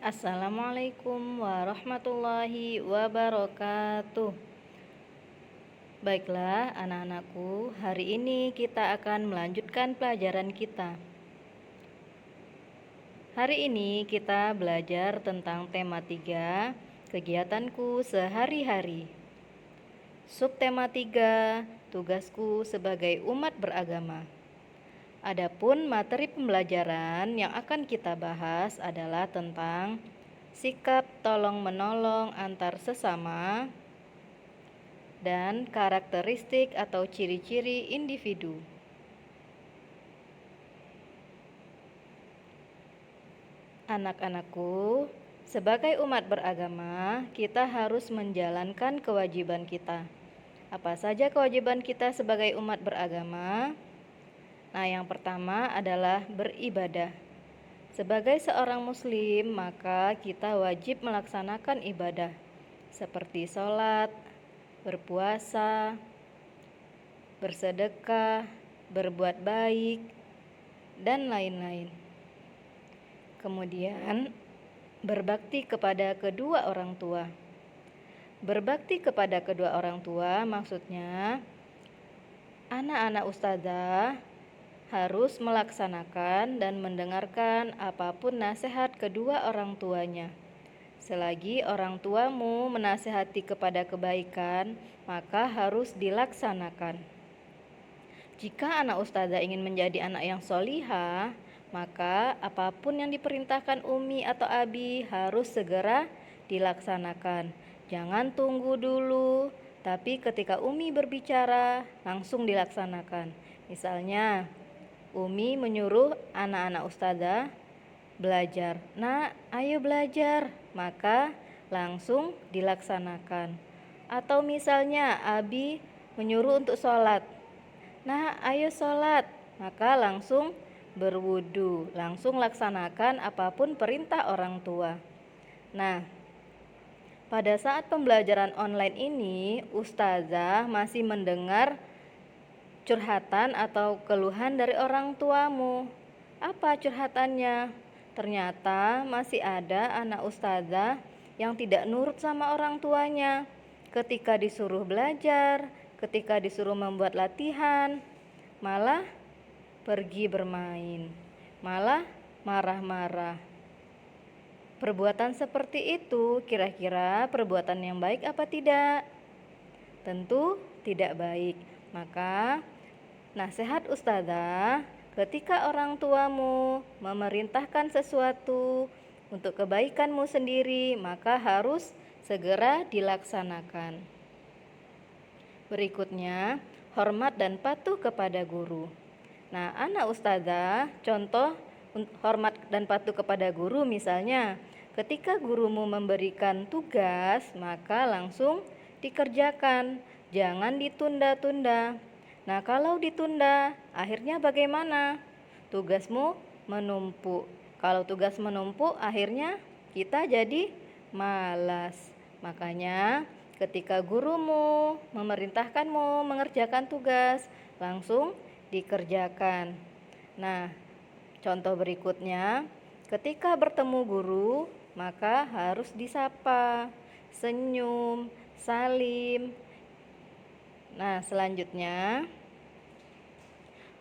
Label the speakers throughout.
Speaker 1: Assalamualaikum warahmatullahi wabarakatuh. Baiklah anak-anakku, hari ini kita akan melanjutkan pelajaran kita. Hari ini kita belajar tentang tema 3, kegiatanku sehari-hari. Subtema 3, tugasku sebagai umat beragama. Adapun materi pembelajaran yang akan kita bahas adalah tentang sikap tolong-menolong antar sesama dan karakteristik atau ciri-ciri individu. Anak-anakku, sebagai umat beragama, kita harus menjalankan kewajiban kita. Apa saja kewajiban kita sebagai umat beragama? Nah, yang pertama adalah beribadah. Sebagai seorang muslim, maka kita wajib melaksanakan ibadah seperti sholat, berpuasa, bersedekah, berbuat baik, dan lain-lain. Kemudian, berbakti kepada kedua orang tua. Berbakti kepada kedua orang tua maksudnya anak-anak ustazah harus melaksanakan dan mendengarkan apapun nasihat kedua orang tuanya. Selagi orang tuamu menasihati kepada kebaikan, maka harus dilaksanakan. Jika anak ustazah ingin menjadi anak yang solihah, maka apapun yang diperintahkan Umi atau Abi harus segera dilaksanakan. Jangan tunggu dulu, tapi ketika Umi berbicara, langsung dilaksanakan. Misalnya, Umi menyuruh anak-anak ustazah belajar. Nah, ayo belajar, maka langsung dilaksanakan. Atau misalnya Abi menyuruh untuk sholat. Nah, ayo sholat, maka langsung berwudu, langsung laksanakan apapun perintah orang tua. Nah, pada saat pembelajaran online ini, ustazah masih mendengar curhatan atau keluhan dari orang tuamu. Apa curhatannya? Ternyata masih ada anak ustazah yang tidak nurut sama orang tuanya. Ketika disuruh belajar, ketika disuruh membuat latihan, malah pergi bermain, malah marah-marah. Perbuatan seperti itu kira-kira perbuatan yang baik apa tidak? Tentu tidak baik. Maka nasihat ustazah, ketika orang tuamu memerintahkan sesuatu untuk kebaikanmu sendiri, maka harus segera dilaksanakan. Berikutnya, hormat dan patuh kepada guru. Nah, anak ustazah, contoh hormat dan patuh kepada guru misalnya, ketika gurumu memberikan tugas, maka langsung dikerjakan, jangan ditunda-tunda. Nah, kalau ditunda, akhirnya bagaimana? Tugasmu menumpuk. Kalau tugas menumpuk, akhirnya kita jadi malas. Makanya, ketika gurumu memerintahkanmu mengerjakan tugas, langsung dikerjakan. Nah, contoh berikutnya, ketika bertemu guru, maka harus disapa, senyum, salim. Nah, selanjutnya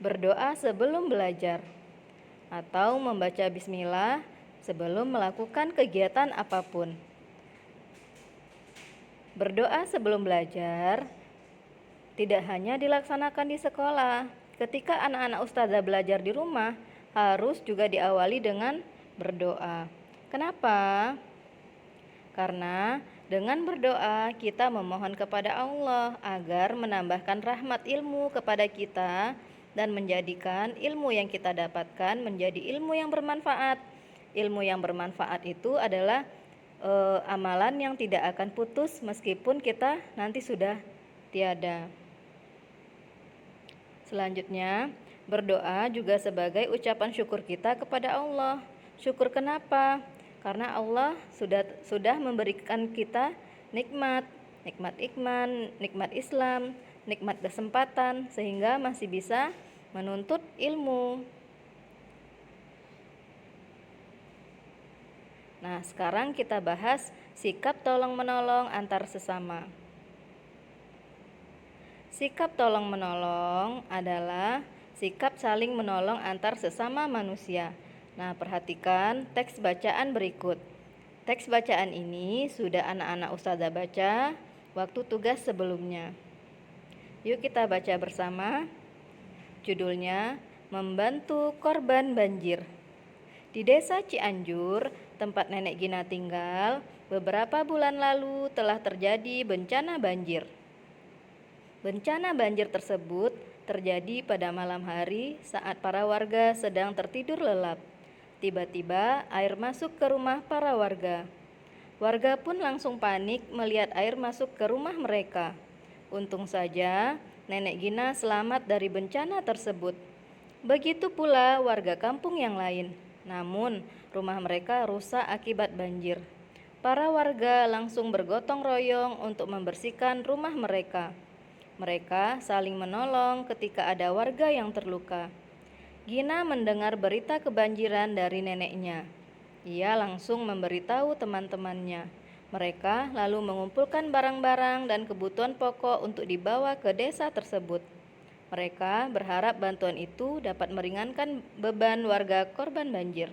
Speaker 1: berdoa sebelum belajar atau membaca bismillah sebelum melakukan kegiatan apapun. Berdoa sebelum belajar tidak hanya dilaksanakan di sekolah. Ketika anak-anak ustazah belajar di rumah, harus juga diawali dengan berdoa. Kenapa? Karena dengan berdoa kita memohon kepada Allah agar menambahkan rahmat ilmu kepada kita dan menjadikan ilmu yang kita dapatkan menjadi ilmu yang bermanfaat. Ilmu yang bermanfaat itu adalah amalan yang tidak akan putus meskipun kita nanti sudah tiada. Selanjutnya, berdoa juga sebagai ucapan syukur kita kepada Allah. Syukur kenapa? Karena Allah sudah memberikan kita nikmat iman, nikmat Islam, nikmat kesempatan sehingga masih bisa menuntut ilmu. Nah, sekarang kita bahas sikap tolong-menolong antar sesama. Sikap tolong-menolong adalah sikap saling menolong antar sesama manusia. Nah, perhatikan teks bacaan berikut. Teks bacaan ini sudah anak-anak Ustazah baca waktu tugas sebelumnya. Yuk kita baca bersama. Judulnya, Membantu Korban Banjir. Di desa Cianjur, tempat Nenek Gina tinggal, beberapa bulan lalu telah terjadi bencana banjir. Bencana banjir tersebut terjadi pada malam hari saat para warga sedang tertidur lelap. Tiba-tiba air masuk ke rumah para warga. Warga pun langsung panik melihat air masuk ke rumah mereka. Untung saja Nenek Gina selamat dari bencana tersebut. Begitu pula warga kampung yang lain. Namun, rumah mereka rusak akibat banjir. Para warga langsung bergotong royong untuk membersihkan rumah mereka. Mereka saling menolong ketika ada warga yang terluka. Gina mendengar berita kebanjiran dari neneknya. Ia langsung memberitahu teman-temannya. Mereka lalu mengumpulkan barang-barang dan kebutuhan pokok untuk dibawa ke desa tersebut. Mereka berharap bantuan itu dapat meringankan beban warga korban banjir.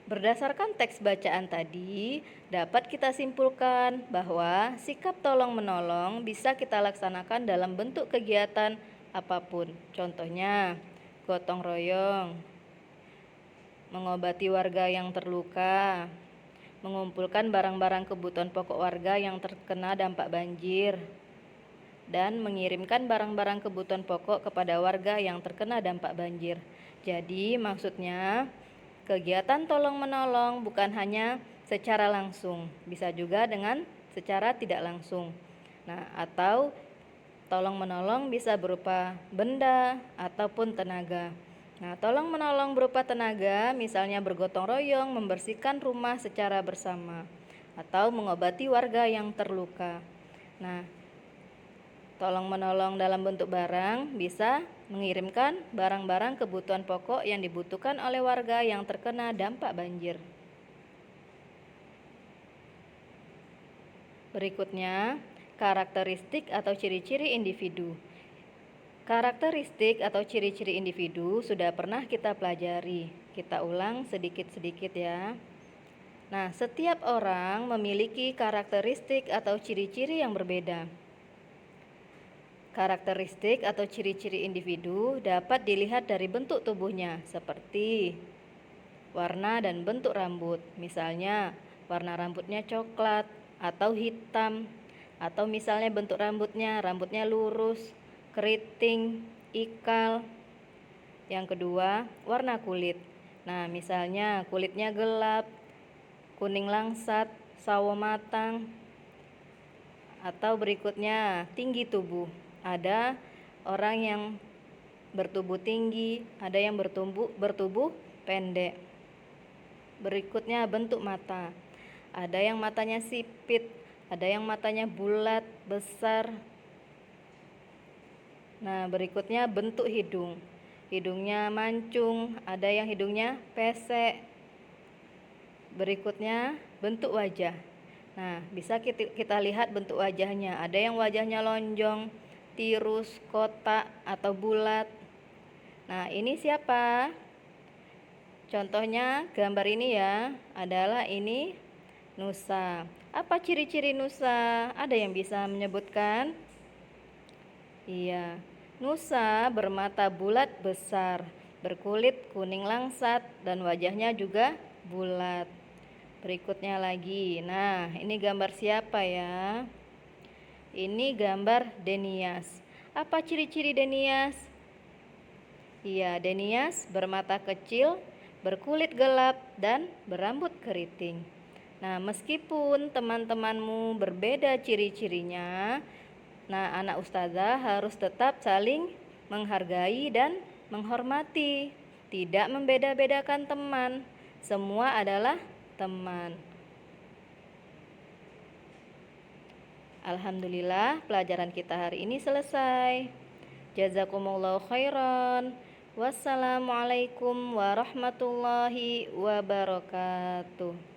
Speaker 1: Berdasarkan teks bacaan tadi, dapat kita simpulkan bahwa sikap tolong-menolong bisa kita laksanakan dalam bentuk kegiatan apapun. Contohnya, gotong royong, mengobati warga yang terluka, mengumpulkan barang-barang kebutuhan pokok warga yang terkena dampak banjir, dan mengirimkan barang-barang kebutuhan pokok kepada warga yang terkena dampak banjir. Jadi maksudnya kegiatan tolong-menolong bukan hanya secara langsung, bisa juga dengan secara tidak langsung. Nah, atau tolong-menolong bisa berupa benda ataupun tenaga. Nah, tolong-menolong berupa tenaga, misalnya bergotong royong membersihkan rumah secara bersama atau mengobati warga yang terluka. Nah, tolong-menolong dalam bentuk barang bisa mengirimkan barang-barang kebutuhan pokok yang dibutuhkan oleh warga yang terkena dampak banjir. Berikutnya, karakteristik atau ciri-ciri individu. Karakteristik atau ciri-ciri individu sudah pernah kita pelajari. Kita ulang sedikit-sedikit ya. Nah, setiap orang memiliki karakteristik atau ciri-ciri yang berbeda. Karakteristik atau ciri-ciri individu dapat dilihat dari bentuk tubuhnya, seperti warna dan bentuk rambut. Misalnya, warna rambutnya coklat atau hitam, atau misalnya bentuk rambutnya lurus, keriting, ikal. Yang kedua, warna kulit. Nah, misalnya kulitnya gelap, kuning langsat, sawo matang. Atau berikutnya, tinggi tubuh. Ada orang yang bertubuh tinggi, ada yang bertubuh pendek. Berikutnya, bentuk mata. Ada yang matanya sipit, ada yang matanya bulat, besar. Nah, berikutnya bentuk hidung. Hidungnya mancung, ada yang hidungnya pesek. Berikutnya, bentuk wajah. Nah, bisa kita lihat bentuk wajahnya. Ada yang wajahnya lonjong, tirus, kotak, atau bulat. Nah, ini siapa? Contohnya gambar ini ya, adalah ini Nusa. Apa ciri-ciri Nusa? Ada yang bisa menyebutkan? Iya, Nusa bermata bulat besar, berkulit kuning langsat, dan wajahnya juga bulat. Berikutnya lagi, nah ini gambar siapa ya? Ini gambar Denias. Apa ciri-ciri Denias? Iya, Denias bermata kecil, berkulit gelap, dan berambut keriting. Nah, meskipun teman-temanmu berbeda ciri-cirinya, nah anak ustazah harus tetap saling menghargai dan menghormati. Tidak membeda-bedakan teman. Semua adalah teman. Alhamdulillah, pelajaran kita hari ini selesai. Jazakumullahu khairan. Wassalamualaikum warahmatullahi wabarakatuh.